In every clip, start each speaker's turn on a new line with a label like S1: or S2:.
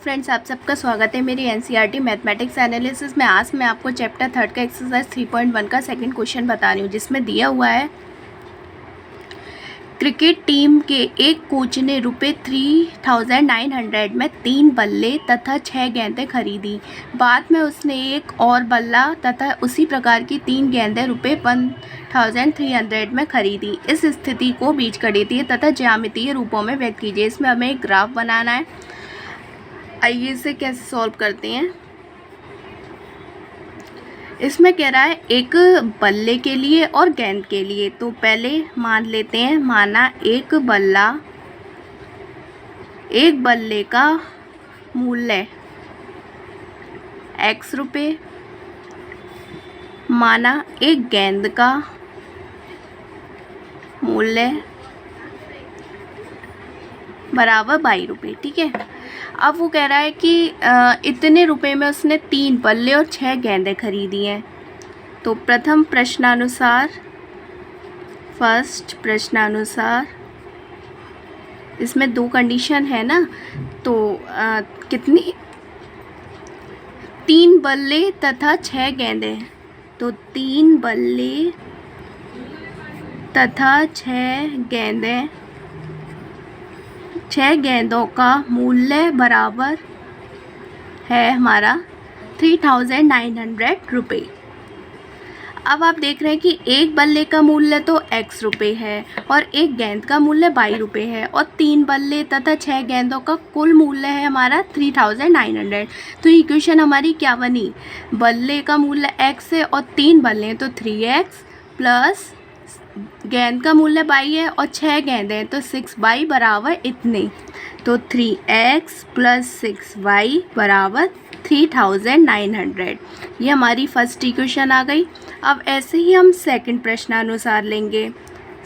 S1: Friends, आप सबका स्वागत है मेरी एनसीईआरटी मैथमेटिक्स एनालिसिस में। आज मैं आपको चैप्टर 3 का एक्सरसाइज 3.1 का सेकंड क्वेश्चन बता रही हूँ, जिसमें दिया हुआ है क्रिकेट टीम के एक कोच ने ₹3,900 में 3 बल्ले तथा 6 गेंदें खरीदी। बाद में उसने एक और बल्ला तथा उसी प्रकार की 3 गेंदें ₹1,300 में खरीदी। इस स्थिति को बीजगणितीय तथा ज्यामितीय रूपों में व्यक्त कीजिए। इसमें हमें एक ग्राफ बनाना है। आइए इसे कैसे सॉल्व करते हैं। इसमें कह रहा है एक बल्ले के लिए और गेंद के लिए। तो पहले मान लेते हैं, माना एक बल्ले का मूल्य x रुपये, माना एक गेंद का मूल्य बराबर ₹22। ठीक है। अब वो कह रहा है कि इतने रुपए में उसने 3 बल्ले और 6 गेंदें खरीदी हैं। तो फर्स्ट प्रश्नानुसार इसमें 2 कंडीशन है ना, तो कितनी 3 बल्ले तथा 6 गेंदें। तो 3 बल्ले तथा 6 गेंदें, 6 गेंदों का मूल्य बराबर है हमारा 3,900 रुपये। अब आप देख रहे हैं कि एक बल्ले का मूल्य तो x रुपये है और एक गेंद का मूल्य ₹22 है, और 3 बल्ले तथा 6 गेंदों का कुल मूल्य है हमारा 3,900। तो इक्वेशन हमारी क्या बनी, बल्ले का मूल्य x है और 3 बल्ले हैं तो 3x प्लस गेंद का मूल्य y है और 6 गेंदें हैं तो 6y बराबर इतने। तो 3x प्लस 6y बराबर 3,900। ये हमारी फर्स्ट इक्वेशन आ गई। अब ऐसे ही हम सेकंड प्रश्नानुसार लेंगे।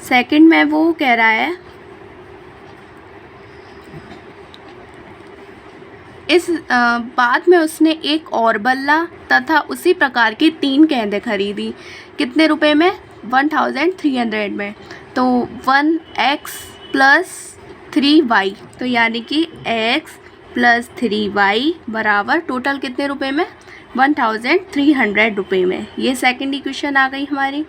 S1: सेकंड में वो कह रहा है इस बाद में उसने एक और बल्ला तथा उसी प्रकार की 3 गेंदें खरीदी। कितने रुपए में, 1,300 में। तो 1x प्लस 3y, तो यानी कि x प्लस 3y बराबर टोटल कितने रुपए में, 1,300 रुपये में। ये सेकंड इक्वेशन आ गई हमारी।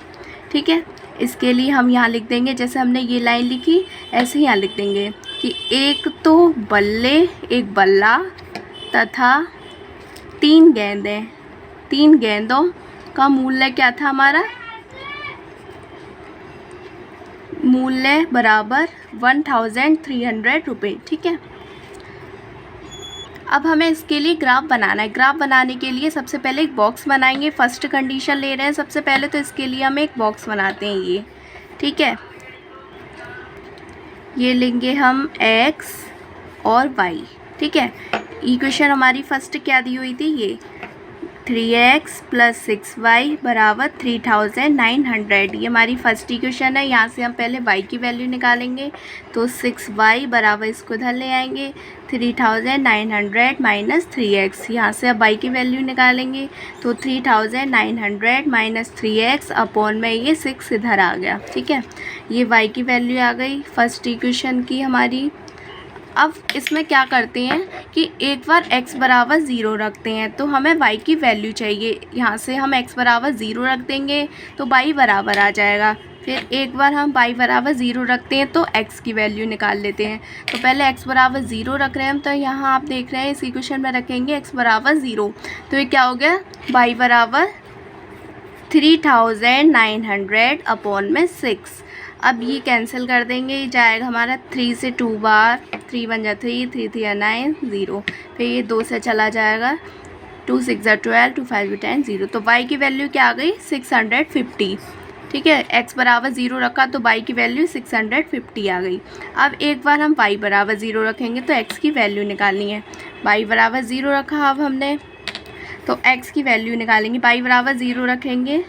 S1: ठीक है। इसके लिए हम यहाँ लिख देंगे, जैसे हमने ये लाइन लिखी ऐसे ही यहाँ लिख देंगे कि एक तो एक बल्ला तथा 3 गेंदें, 3 गेंदों का मूल्य क्या था हमारा, मूल्य बराबर 1,300 रुपये। ठीक है। अब हमें इसके लिए ग्राफ बनाना है। ग्राफ बनाने के लिए सबसे पहले एक बॉक्स बनाएंगे। फर्स्ट कंडीशन ले रहे हैं सबसे पहले, तो इसके लिए हम एक बॉक्स बनाते हैं ये। ठीक है। ये लेंगे हम x और y। ठीक है। इक्वेशन हमारी फर्स्ट क्या दी हुई थी, ये 3x प्लस 6y बराबर 3,900। ये हमारी फर्स्ट इक्वेशन है। यहाँ से हम पहले y की वैल्यू निकालेंगे। तो 6y बराबर, इसको इधर ले आएंगे, 3,900 माइनस 3x। यहाँ से अब y की वैल्यू निकालेंगे। तो 3,900 माइनस 3x अपॉन में ये 6 इधर आ गया। ठीक है। ये y की वैल्यू आ गई फर्स्ट इक्वेशन की हमारी। अब इसमें क्या करते हैं कि एक बार x बराबर 0 रखते हैं, तो हमें y की वैल्यू चाहिए। यहाँ से हम x बराबर 0 रख देंगे तो y बराबर आ जाएगा। फिर एक बार हम y बराबर 0 रखते हैं तो x की वैल्यू निकाल लेते हैं। तो पहले x बराबर 0 रख रहे हैं हम, तो यहाँ आप देख रहे हैं इस इक्वेशन में रखेंगे x बराबर 0। तो ये क्या हो गया, y बराबर 3,900 अपॉन में 6। अब ये कैंसिल कर देंगे, ये जाएगा हमारा 3 से 2 बार, 3 × 3 3 3 9 0। फिर ये 2 से चला जाएगा, 2 6 12 2 5 10 0। तो y की वैल्यू क्या आ गई, 650। ठीक है। x बराबर 0 रखा तो y की वैल्यू 650 आ गई। अब एक बार हम y बराबर 0 रखेंगे तो x की वैल्यू निकालनी है। y बराबर 0 रखा अब हमने, तो x की वैल्यू निकालेंगे। y बराबर 0 रखेंगे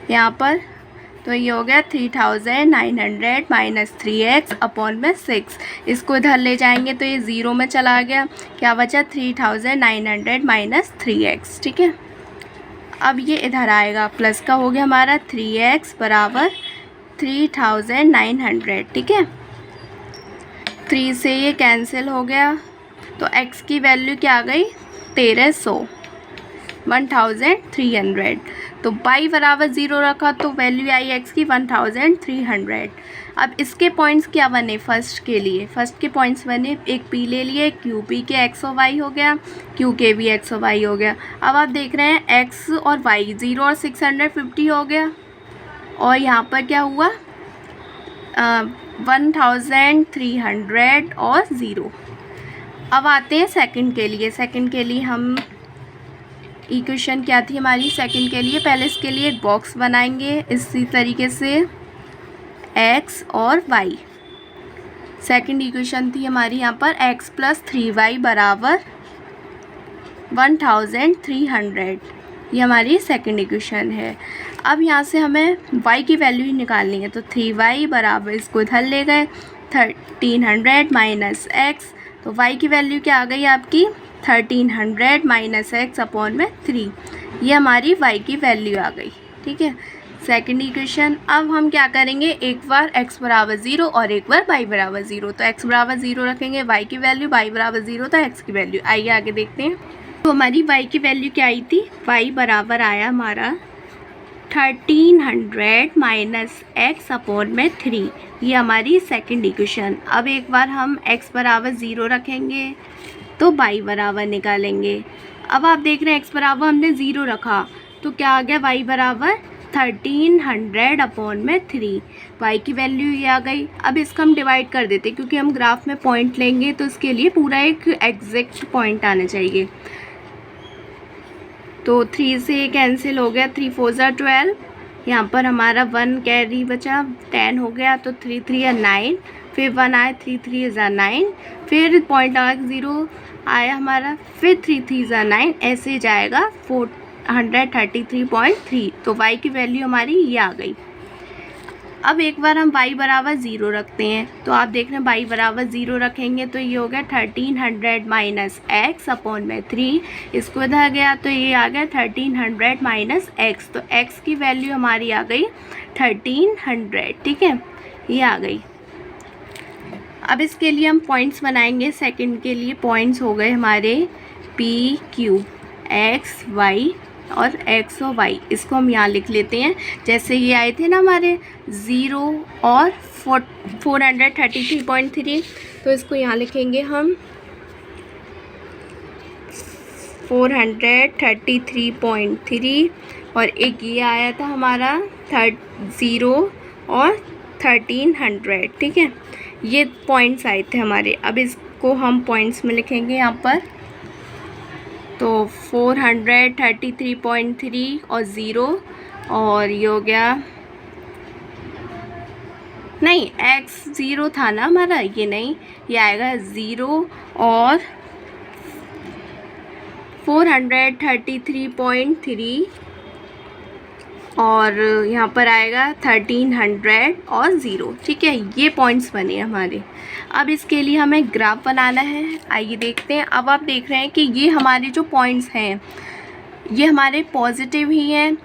S1: यहाँ पर, तो ये हो गया 3,900 माइनस 3x अपॉन में 6। इसको इधर ले जाएंगे तो ये 0 में चला गया, क्या बचा, 3,900 माइनस 3x। ठीक है। अब ये इधर आएगा, प्लस का हो गया हमारा 3x बराबर 3,900। ठीक है। 3 से ये कैंसिल हो गया, तो x की वैल्यू क्या आ गई 1300, 1300। तो y बराबर 0 रखा तो वैल्यू आई x की 1300। अब इसके पॉइंट्स क्या बने फर्स्ट के लिए, फर्स्ट के पॉइंट्स बने, एक p ले लिए, क्यू पी के x और y हो गया, क्यू के भी x और y हो गया। अब आप देख रहे हैं x और y 0 और 650 हो गया, और यहाँ पर क्या हुआ 1300 और 0। अब आते हैं सेकंड के लिए। सेकंड के लिए हम इक्वेशन क्या थी हमारी सेकंड के लिए, पहले इसके लिए एक बॉक्स बनाएंगे इसी तरीके से x और y। सेकंड इक्वेशन थी हमारी यहाँ पर x + 3y बराबर 1300, ये हमारी सेकंड इक्वेशन है। अब यहाँ से हमें y की वैल्यू ही निकालनी है, तो 3y बराबर, इसको इधर ले गए 1300 माइनस x, तो y की वैल्यू क्या आ गई आपकी 1300 माइनस x अपॉन में 3, ये हमारी y की वैल्यू आ गई। ठीक है, सेकंड इक्वेशन। अब हम क्या करेंगे, एक बार x बराबर 0 और एक बार y बराबर 0, तो x बराबर 0 रखेंगे, y की वैल्यू, y बराबर 0 तो x की वैल्यू। आइए आगे देखते हैं। तो हमारी y की वैल्यू क्या आई थी, y बराबर आया हमारा 1300 माइनस x अपॉन में 3, ये हमारी सेकंड इक्वेशन। अब एक बार हम x बराबर 0 रखेंगे तो y बराबर निकालेंगे। अब आप देख रहे हैं x बराबर हमने 0 रखा तो क्या आ गया, y बराबर 1300 अपॉन में 3, y की वैल्यू ये आ गई। अब इसको हम डिवाइड कर देते क्योंकि हम ग्राफ में पॉइंट लेंगे तो इसके लिए पूरा एक एग्जैक्ट पॉइंट आना चाहिए। तो 3 से कैंसिल हो गया, 3 4 ज़ा 12, यहाँ पर हमारा 1 कैरी बचा, 10 हो गया, तो 3 3 या 9, फिर 1 आया, 3 3 ज़ा 9, फिर पॉइंट आ 0 आया हमारा, फिर 3 3 ज़ा 9, ऐसे जाएगा 433.3, तो y की वैल्यू हमारी ये आ गई। अब एक बार हम y बराबर 0 रखते हैं, तो आप देख रहे हैं y बराबर 0 रखेंगे तो ये हो गया 1300 माइनस x अपॉन में 3, इसको इधर गया तो ये आ गया 1300 माइनस x, तो x की वैल्यू हमारी आ गई 1300। ठीक है, ये आ गई। अब इसके लिए हम पॉइंट्स बनाएंगे। सेकंड के लिए पॉइंट्स हो गए हमारे p q, x y और x और y, इसको हम यहाँ लिख लेते हैं जैसे ये आए थे ना हमारे 0 और 433.3, तो इसको यहाँ लिखेंगे हम 433.3, और एक ये आया था हमारा 0 और 1300। ठीक है, ये पॉइंट्स आए थे हमारे। अब इसको हम पॉइंट्स में लिखेंगे यहाँ पर, तो 433.3 और 0, और ये हो गया, नहीं x 0 था ना हमारा, ये नहीं, ये आएगा 0 और 433.3, और यहाँ पर आएगा 1300 और 0। ठीक है, ये पॉइंट्स बने हमारे। अब इसके लिए हमें ग्राफ बनाना है, आइए देखते हैं। अब आप देख रहे हैं कि ये हमारे जो पॉइंट्स हैं ये हमारे पॉजिटिव ही हैं।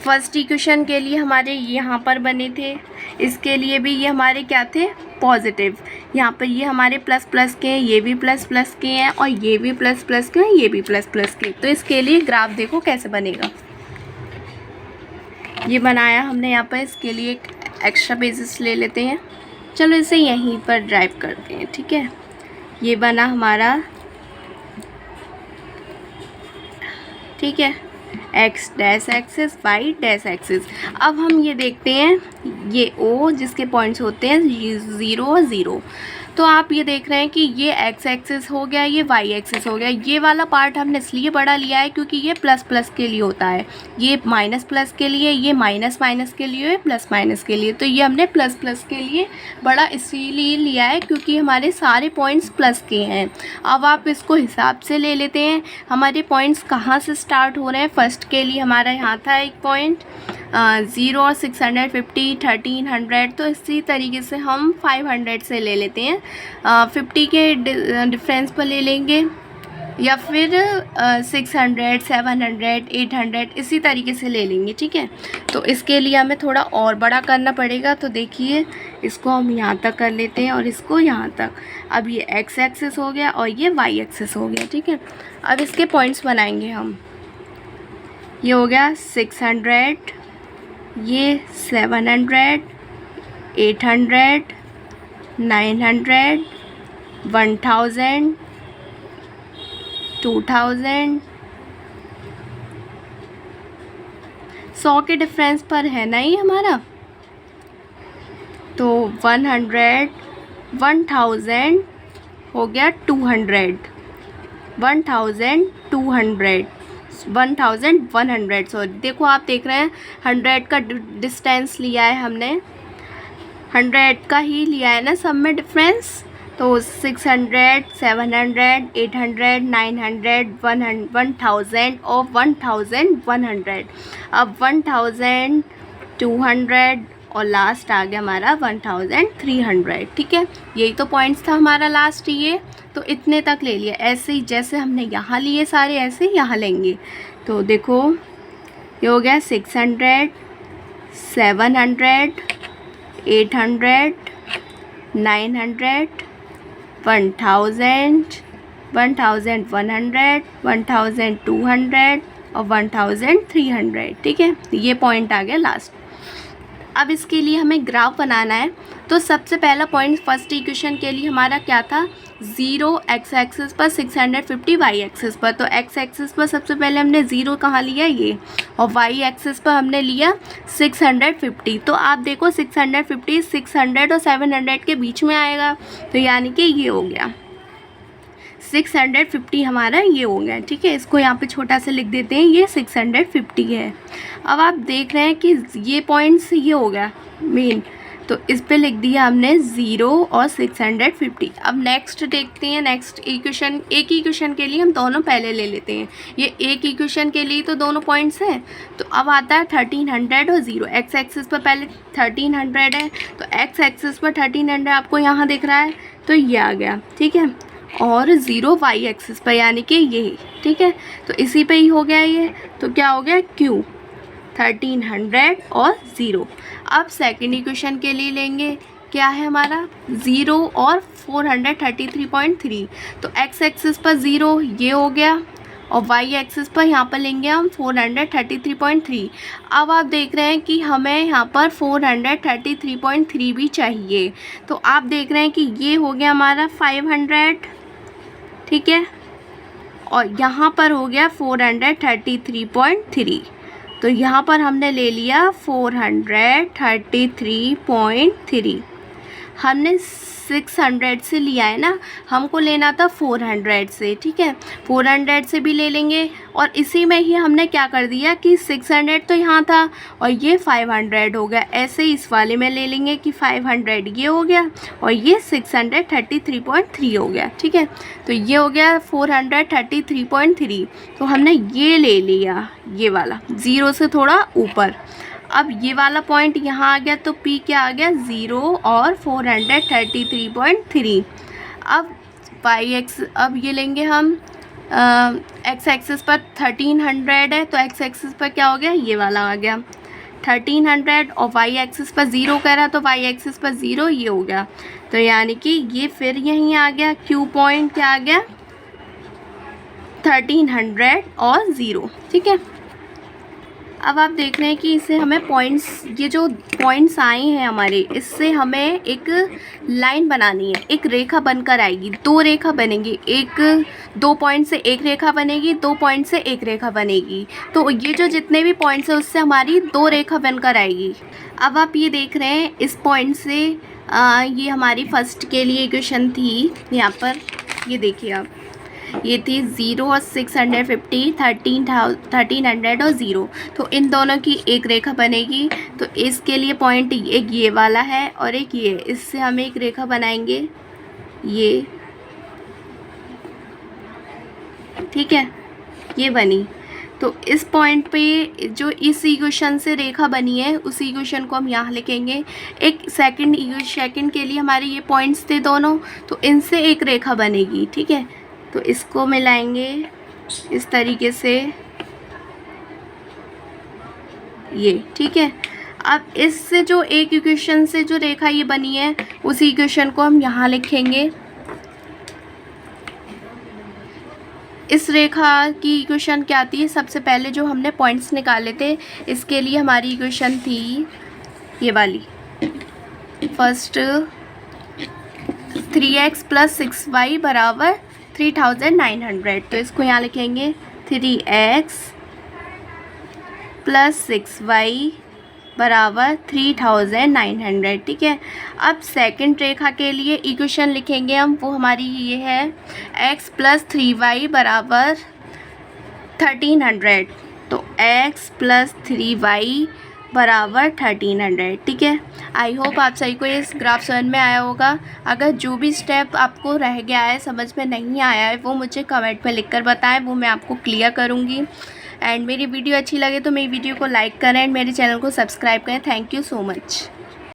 S1: फर्स्ट इक्वेशन के लिए हमारे यहाँ पर बने थे, इसके लिए भी ये हमारे क्या थे, पॉजिटिव। यहाँ पर ये हमारे प्लस प्लस के हैं, ये भी प्लस प्लस के हैं, और ये भी प्लस प्लस के हैं, ये भी प्लस प्लस के। तो इसके लिए ग्राफ देखो कैसे बनेगा। ये बनाया हमने यहाँ पर, इसके लिए एक एक्स्ट्रा पेजेस ले लेते हैं। चलो इसे यहीं पर ड्राइव करते हैं। ठीक है, ये बना हमारा, ठीक है, x dash axis, y dash axis. अब हम ये देखते हैं, ये O जिसके पॉइंट्स होते हैं 0 और 0, तो आप ये देख रहे हैं कि ये x एक्सिस हो गया, ये y एक्सिस हो गया। ये वाला पार्ट हमने इसलिए बड़ा लिया है क्योंकि ये प्लस प्लस के लिए होता है, ये माइनस प्लस के लिए, ये माइनस माइनस के लिए, प्लस माइनस के लिए। तो ये हमने प्लस प्लस के लिए बड़ा इसीलिए लिया है क्योंकि हमारे सारे पॉइंट्स प्लस के हैं। अब आप इसको हिसाब से ले लेते हैं, हमारे पॉइंट्स कहाँ से स्टार्ट हो रहे हैं। फर्स्ट के लिए हमारा यहाँ था एक पॉइंट 0 और 650, 1300, तो इसी तरीके से हम 500 से ले लेते हैं, 50 के डिफरेंस पर ले लेंगे या फिर 600, 700, 800 इसी तरीके से ले लेंगे, ठीक है। तो इसके लिए हमें थोड़ा और बड़ा करना पड़ेगा। तो देखिए इसको हम यहाँ तक कर लेते हैं और इसको यहाँ तक। अब ये x एक्सिस हो गया और ये y एक्सिस हो गया, ठीक है। अब इसके पॉइंट्स बनाएंगे हम। ये हो गया 600, ये 700, 800, 900, 1000, 2000, 100 के डिफरेंस पर है ना ये हमारा। तो 100, 1000 हो गया 200, 1200, 1100 सॉरी। देखो आप देख रहे हैं 100 का डिस्टेंस लिया है हमने, 100 का ही लिया है ना सब में डिफरेंस। तो 600, 700, 800, 900, 1000 और 1100। अब 1200 और लास्ट आ गया हमारा 1300, ठीक है। यही तो पॉइंट्स था हमारा लास्ट ये। तो इतने तक ले लिया। ऐसे ही जैसे हमने यहाँ लिए सारे ऐसे यहाँ लेंगे। तो देखो ये हो गया 600, 700, 800, 900, 1000, 1100, 1200 और 1300, ठीक है। ये पॉइंट आ गया लास्ट। अब इसके लिए हमें ग्राफ बनाना है। तो सबसे पहला पॉइंट फर्स्ट इक्वेशन के लिए हमारा क्या था, 0 x एक्सिस पर, 650 y एक्सिस पर। तो x एक्सिस पर सबसे पहले हमने 0 कहाँ लिया ये, और y एक्सिस पर हमने लिया 650। तो आप देखो 650 600 और 700 के बीच में आएगा। तो यानी कि ये हो गया 650 हमारा ये हो गया, ठीक है। इसको यहाँ पे छोटा सा लिख देते हैं, ये 650 है। अब आप देख रहे हैं कि ये पॉइंट्स ये हो गया मेन। तो इस पे लिख दिया हमने 0 और 650। अब नेक्स्ट देखते हैं नेक्स्ट इक्वेशन। एक इक्वेशन के लिए हम दोनों पहले ले लेते हैं। ये एक इक्वेशन के लिए तो दोनों पॉइंट्स हैं। तो अब आता है 1300 और 0। एक्स एक्सिस पर पहले 1300 है, तो एक्स एक्सिस पर 1300 आपको यहाँ दिख रहा है, तो ये आ गया, ठीक है। और 0 वाई एक्सिस पर यानी कि ये, ठीक है। तो इसी पे ही हो गया ये। तो क्या हो गया Q 1300 और 0। अब सेकंड इक्वेशन के लिए लेंगे, क्या है हमारा 0 और 433.3। तो x एक्सिस पर 0 ये हो गया, और y एक्सिस पर यहाँ पर लेंगे हम 433.3। अब आप देख रहे हैं कि हमें यहाँ पर 433.3 भी चाहिए। तो आप देख रहे हैं कि ये हो गया हमारा 500, ठीक है, और यहाँ पर हो गया 433.3। तो यहाँ पर हमने ले लिया 433.3। हमने 600 से लिया है ना, हमको लेना था 400 से, ठीक है। 400 से भी ले लेंगे, और इसी में ही हमने क्या कर दिया कि 600 तो यहाँ था और ये 500 हो गया। ऐसे ही इस वाले में ले लेंगे कि 500 ये हो गया और ये 633.3 हो गया, ठीक है। तो ये हो गया 433.3। तो हमने ये ले लिया, ये वाला 0 से थोड़ा ऊपर। अब ये वाला पॉइंट यहाँ आ गया, तो P क्या आ गया 0 और 433.3। अब अब ये लेंगे हम x एक्सिस पर 1300 है, तो x एक्सिस पर क्या हो गया, ये वाला आ गया 1300, और y एक्सिस पर 0 कह रहा, तो y एक्सिस पर 0 ये हो गया। तो यानी कि ये फिर यहीं आ गया, Q पॉइंट क्या आ गया 1300 और 0, ठीक है। अब आप देख रहे हैं कि इसे हमें पॉइंट्स, ये जो पॉइंट्स आए हैं हमारे, इससे हमें एक लाइन बनानी है। एक रेखा बनकर आएगी, 2 रेखा बनेगी, एक 2 पॉइंट से एक रेखा बनेगी, 2 पॉइंट से एक रेखा बनेगी। तो ये जो जितने भी पॉइंट्स हैं उससे हमारी 2 रेखा बनकर आएगी। अब आप ये देख रहे हैं इस पॉइंट से ये हमारी फर्स्ट के लिए इक्वेशन थी। यहाँ पर ये देखिए आप, ये थी 0 और 650, 1300 और 0। तो इन दोनों की एक रेखा बनेगी। तो इसके लिए पॉइंट एक ये वाला है और एक ये, इससे हम एक रेखा बनाएंगे ये, ठीक है, ये बनी। तो इस पॉइंट पे जो इस इक्वेशन से रेखा बनी है उस इक्वेशन को हम यहाँ लिखेंगे। एक सेकंड के लिए हमारे ये पॉइंट्स थे दोनों, तो इनसे एक रेखा बनेगी, ठीक है। तो इसको मिलाएंगे इस तरीके से, ये ठीक है। अब इससे जो एक इक्वेशन से जो रेखा ये बनी है उसी इक्वेशन को हम यहाँ लिखेंगे। इस रेखा की इक्वेशन क्या थी, सबसे पहले जो हमने पॉइंट्स निकाले थे इसके लिए हमारी इक्वेशन थी ये वाली, फर्स्ट 3x + 6y बराबर 3900। तो इसको यहाँ लिखेंगे 3x + 6y बराबर 3900, ठीक है। अब सेकंड रेखा के लिए इक्वेशन लिखेंगे हम, वो हमारी ये है x + 3y बराबर 1300। तो x + 3y बराबर 1300, ठीक है। आई होप आप सभी को ये ग्राफ समझ में आया होगा। अगर जो भी स्टेप आपको रह गया है, समझ में नहीं आया है, वो मुझे कमेंट में लिखकर बताएं, वो मैं आपको क्लियर करूँगी। एंड मेरी वीडियो अच्छी लगे तो मेरी वीडियो को लाइक करें एंड मेरे चैनल को सब्सक्राइब करें। Thank you so much.